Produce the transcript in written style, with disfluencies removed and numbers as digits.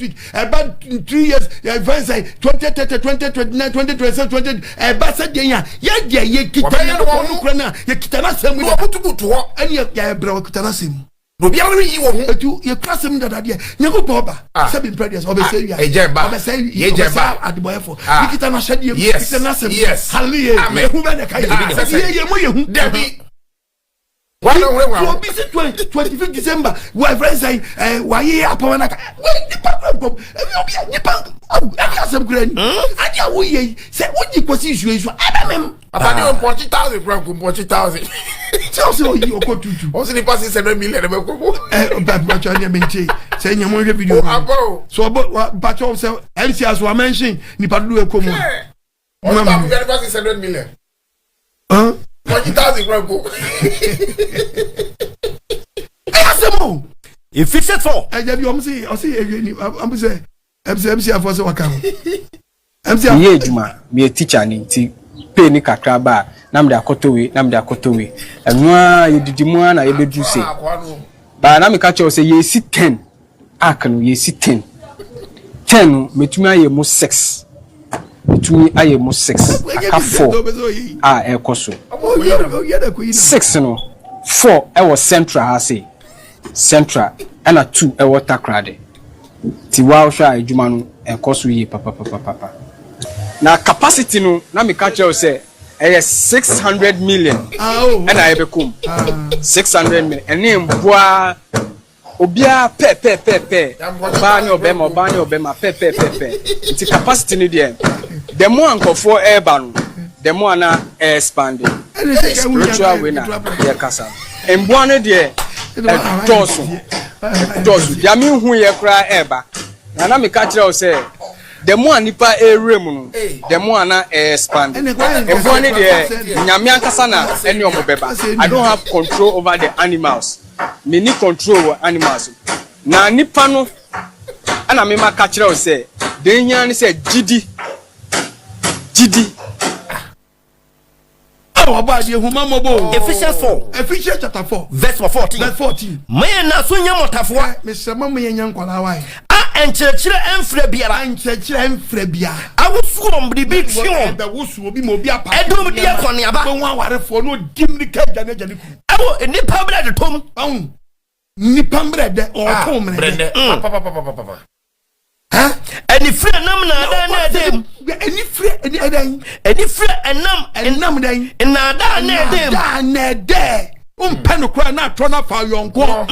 week about 3 years advance 2030 2029 2027 20 basa dey ya ye kitana no krana ye kitana sem no butubutu ho ani ya bra kitana sem no bia no yi wo ho etu ye krasem dada de nyako boba se be previous obese ya obese ye jeba adboyefo ye kitana hade ye kitana sem hallelujah ye hu be de kai ye mo ye hu debi one on 25 December we friends say why here upon na nipa asem grani adia wo ye say what you position you abamem afani on 40,000 franc 40,000 so you Okoh tutu o se ni pass 7 million e be ko ba cha ni menche say nyamo hwe video so ba cha say MC as wa mention nipa do e ko mu o ba very pass 7 million 40,000 franc go asemo efficient for ajabi o say am say MC afọ se waka MC ye ejuma me teacher ni ti pay ni kakra ba na me akotowe enwa ye didimu na ye bedu se ba na me ka che o say ye si 10 akano ye si 10 metumi aye mo 6 metumi aye mo 6 aka 4 ekoso 6 no 4 e was central ha say central and 2 e was takrade ti wa hwa ejuma no ekoso yi papa na capacity no na me catch you say 600 million and I become 600 million and mboa obia pe ba ni obema pe ti capacity ni there the more ankofo eba no the more na expanding spiritual winner here kasa mboa no there dosu ya mi hu ye kra eba na me catch you say the more nipa erem no the more na expand everyone there nyame ankasa na eni omobeba I don't have control over the animals me ni control over animals na nipa no ana me ma catch you say the nya ni say gidi Ephesians chapter 4 verse 14 man na so nya motafo me sema me nya nkwala wai enchechire enfre biara awusu ombi bi fion da wusu obi mo bi apa edum dia kone aba won awarefo no dim ni ka jane ku awo nipa brede tom nipa brede o tom brede papa eni free nam na da na dem eni free enam dan na da na dem da na de umpe no kra na atro na fa yonko